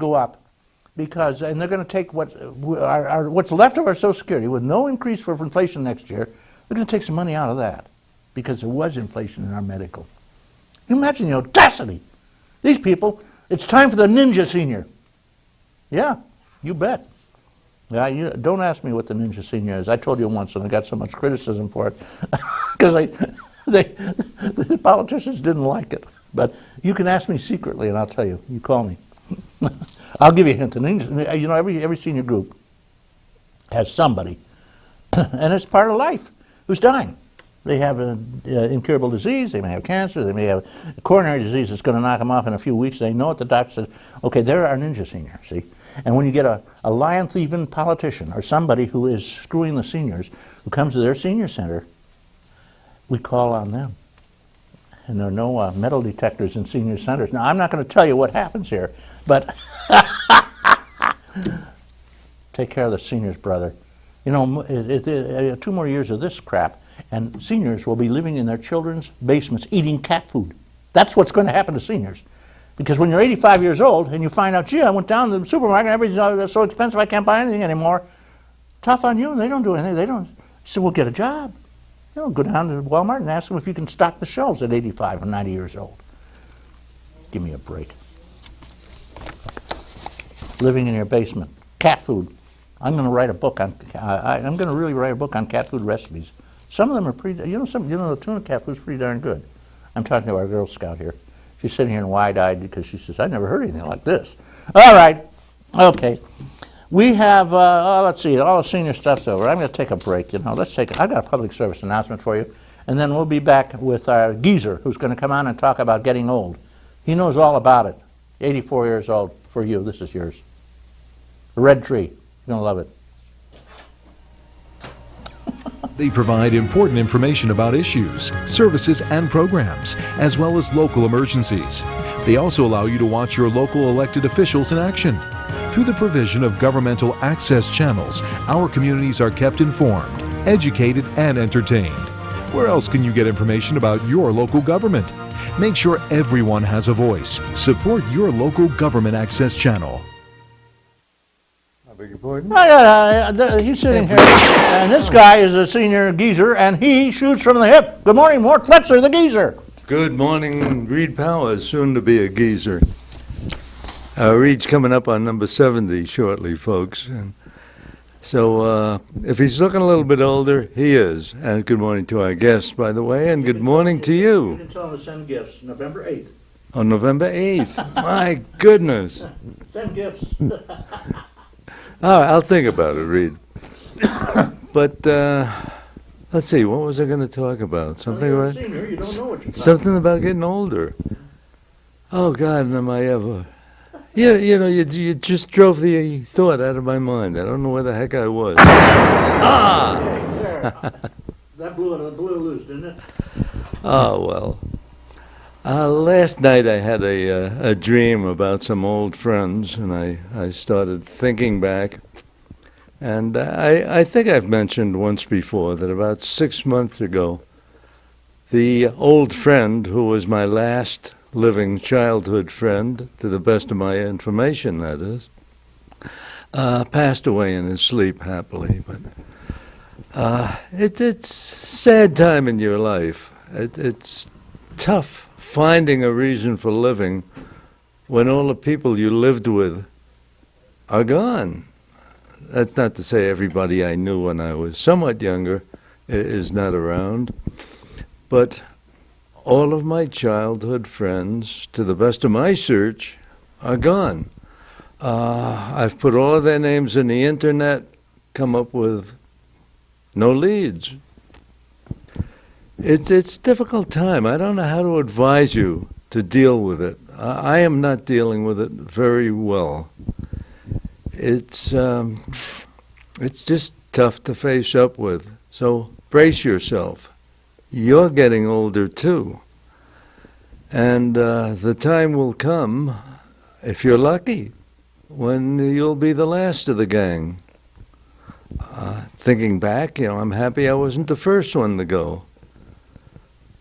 go up because, and they're going to take what's left of our Social Security with no increase for inflation next year. They're going to take some money out of that because there was inflation in our medical. Can you imagine the audacity? These people, it's time for the ninja senior. Yeah, you bet. Yeah, don't ask me what the ninja senior is. I told you once, and I got so much criticism for it because the politicians didn't like it. But you can ask me secretly, and I'll tell you. You call me. I'll give you a hint. The ninja, you know, every senior group has somebody, and it's part of life, who's dying. They have an incurable disease. They may have cancer. They may have a coronary disease that's going to knock them off in a few weeks. They know it. The doctor says, okay, they're our ninja senior, see? And when you get a lion-thieving politician or somebody who is screwing the seniors, who comes to their senior center, we call on them. And there are no metal detectors in senior centers. Now, I'm not going to tell you what happens here, but take care of the seniors, brother. You know, 2 more years of this crap, and seniors will be living in their children's basements eating cat food. That's what's going to happen to seniors. Because when you're 85 years old and you find out, gee, I went down to the supermarket and everything's so expensive I can't buy anything anymore, tough on you. They don't do anything. They don't. So we'll get a job. You know, go down to Walmart and ask them if you can stock the shelves at 85 or 90 years old. Give me a break. Living in your basement. Cat food. I'm going to write a book on. I'm going to really write a book on cat food recipes. Some of them are pretty. The tuna cat food's pretty darn good. I'm talking to our Girl Scout here. She's sitting here and wide-eyed because she says, "I've never heard anything like this." All right, okay. We have. Let's see. All the senior stuff's over. I'm going to take a break. I've got a public service announcement for you, and then we'll be back with our geezer who's going to come on and talk about getting old. He knows all about it. 84 years old. For you, this is yours. The red tree. You're going to love it. They provide important information about issues, services, and programs, as well as local emergencies. They also allow you to watch your local elected officials in action. Through the provision of governmental access channels, our communities are kept informed, educated, and entertained. Where else can you get information about your local government? Make sure everyone has a voice. Support your local government access channel. He's sitting here, and this guy is a senior geezer, and he shoots from the hip. Good morning, Mort Fletcher, the geezer. Good morning, Reed Powers, soon to be a geezer. Reed's coming up on number 70 shortly, folks. And so if he's looking a little bit older, he is. And good morning to our guests, by the way, and good morning to you. You can tell him to send gifts, November 8th. On November 8th. My goodness. Send gifts. All right, I'll think about it, Reed. But let's see, what was I going to talk about? Something about senior, you don't know what you're something about getting older. Oh God, am I ever? You just drove the thought out of my mind. I don't know where the heck I was. That blew loose, didn't it? Oh well. Last night I had a dream about some old friends, and I started thinking back. And I think I've mentioned once before that about 6 months ago, the old friend who was my last living childhood friend, to the best of my information, that is, passed away in his sleep happily. But it's a sad time in your life. It's tough finding a reason for living when all the people you lived with are gone. That's not to say everybody I knew when I was somewhat younger is not around, but all of my childhood friends, to the best of my search, are gone. I've put all of their names in the internet, come up with no leads. It's a difficult time. I don't know how to advise you to deal with it. I am not dealing with it very well. It's just tough to face up with. So brace yourself. You're getting older too. And the time will come, if you're lucky, when you'll be the last of the gang. Thinking back, I'm happy I wasn't the first one to go.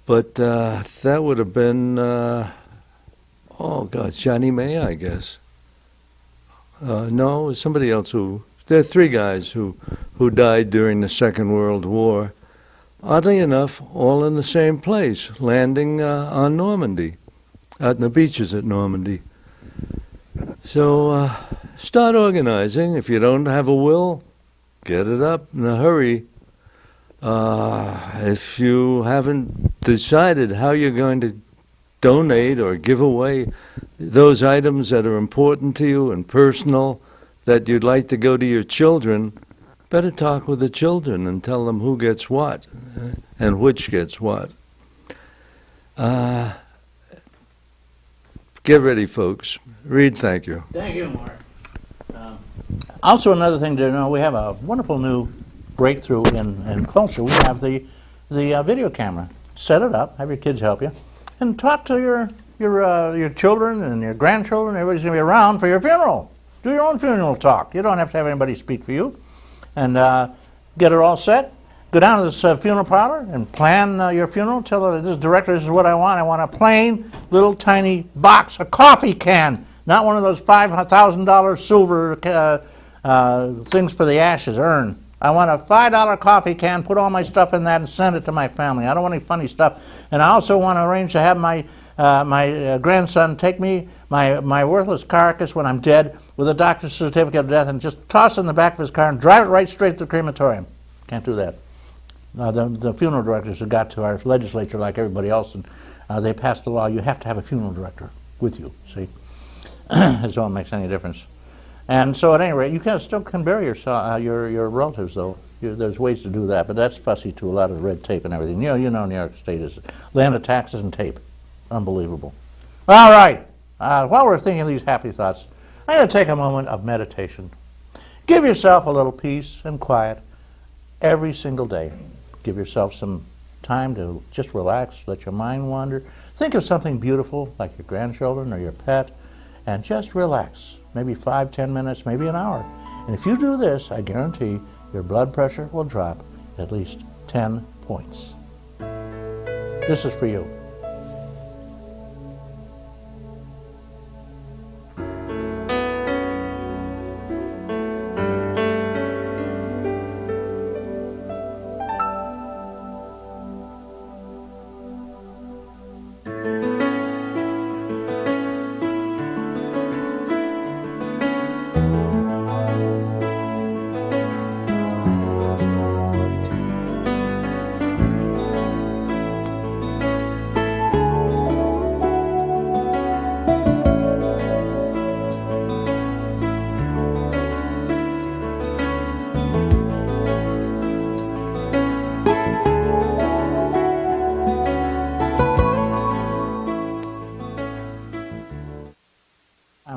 But that would have been, Johnny May, I guess. No, it was somebody else who. There are three guys who died during the Second World War. Oddly enough, all in the same place, landing on Normandy, out in the beaches at Normandy. So start organizing. If you don't have a will, get it up in a hurry. If you haven't decided how you're going to donate or give away those items that are important to you and personal that you'd like to go to your children, better talk with the children and tell them who gets what and which gets what. Get ready, folks. Reed, thank you. Thank you, Mark. Also, another thing to know, we have a wonderful new breakthrough in culture. We have the video camera. Set it up, have your kids help you, and talk to your children and your grandchildren. Everybody's going to be around for your funeral. Do your own funeral talk. You don't have to have anybody speak for you. And get it all set. Go down to this funeral parlor and plan your funeral. Tell this director, this is what I want. I want a plain, little, tiny box, a coffee can, not one of those $5,000 silver things for the ashes, urn. I want a $5 coffee can, put all my stuff in that and send it to my family. I don't want any funny stuff. And I also want to arrange to have my grandson take me, my worthless carcass when I'm dead, with a doctor's certificate of death, and just toss it in the back of his car and drive it right straight to the crematorium. Can't do that. The funeral directors have got to our legislature like everybody else, and they passed a law. You have to have a funeral director with you, see? That's all that makes any difference. And so at any rate, you still can bury your relatives, though. There's ways to do that, but that's fussy too, a lot of red tape and everything. You know New York State is land of taxes and tape. Unbelievable. All right. While we're thinking these happy thoughts, I'm going to take a moment of meditation. Give yourself a little peace and quiet every single day. Give yourself some time to just relax, let your mind wander. Think of something beautiful, like your grandchildren or your pet, and just relax. Maybe 5-10 minutes, maybe an hour. And if you do this, I guarantee your blood pressure will drop at least 10 points. This is for you.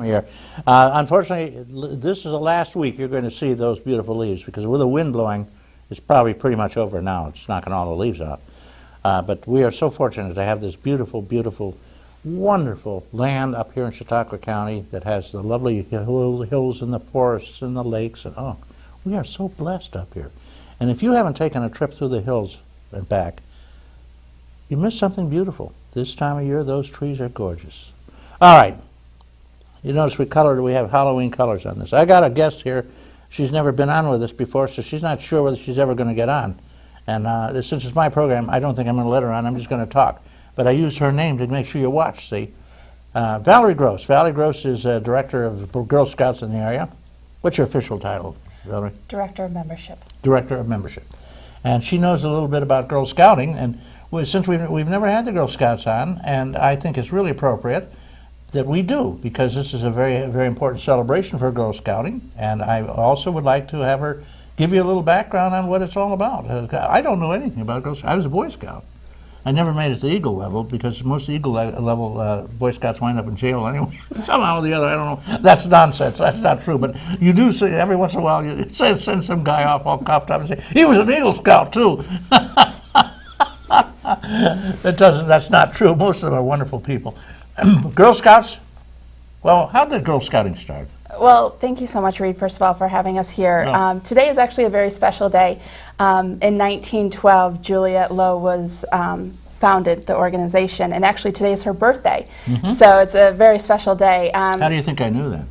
Here. Unfortunately, this is the last week you're going to see those beautiful leaves, because with the wind blowing, it's probably pretty much over now. It's knocking all the leaves out. But we are so fortunate to have this beautiful, beautiful, wonderful land up here in Chautauqua County that has the lovely hills and the forests and the lakes. And oh, we are so blessed up here. And if you haven't taken a trip through the hills and back, you missed something beautiful. This time of year, those trees are gorgeous. All right. You notice we have Halloween colors on this. I got a guest here. She's never been on with us before, so she's not sure whether she's ever going to get on. And since it's my program, I don't think I'm going to let her on. I'm just going to talk. But I used her name to make sure you watch, see? Valerie Gross. Valerie Gross is director of Girl Scouts in the area. What's your official title, Valerie? Director of Membership. Director of Membership. And she knows a little bit about Girl Scouting. And since we've never had the Girl Scouts on, and I think it's really appropriate that we do, because this is a very, very important celebration for Girl Scouting. And I also would like to have her give you a little background on what it's all about. I don't know anything about Girl Scouts. I was a Boy Scout. I never made it to the Eagle level, because most Eagle level Boy Scouts wind up in jail anyway. Somehow or the other, I don't know. That's nonsense. That's not true. But you do see, every once in a while, you send some guy off all cuffed up and say, he was an Eagle Scout too. That's not true. Most of them are wonderful people. Girl Scouts, well, how did Girl Scouting start? Well, thank you so much, Reed, first of all, for having us here. Oh. Today is actually a very special day. In 1912, Juliet Lowe was founded the organization, and actually today is her birthday. Mm-hmm. So it's a very special day. How do you think I knew that?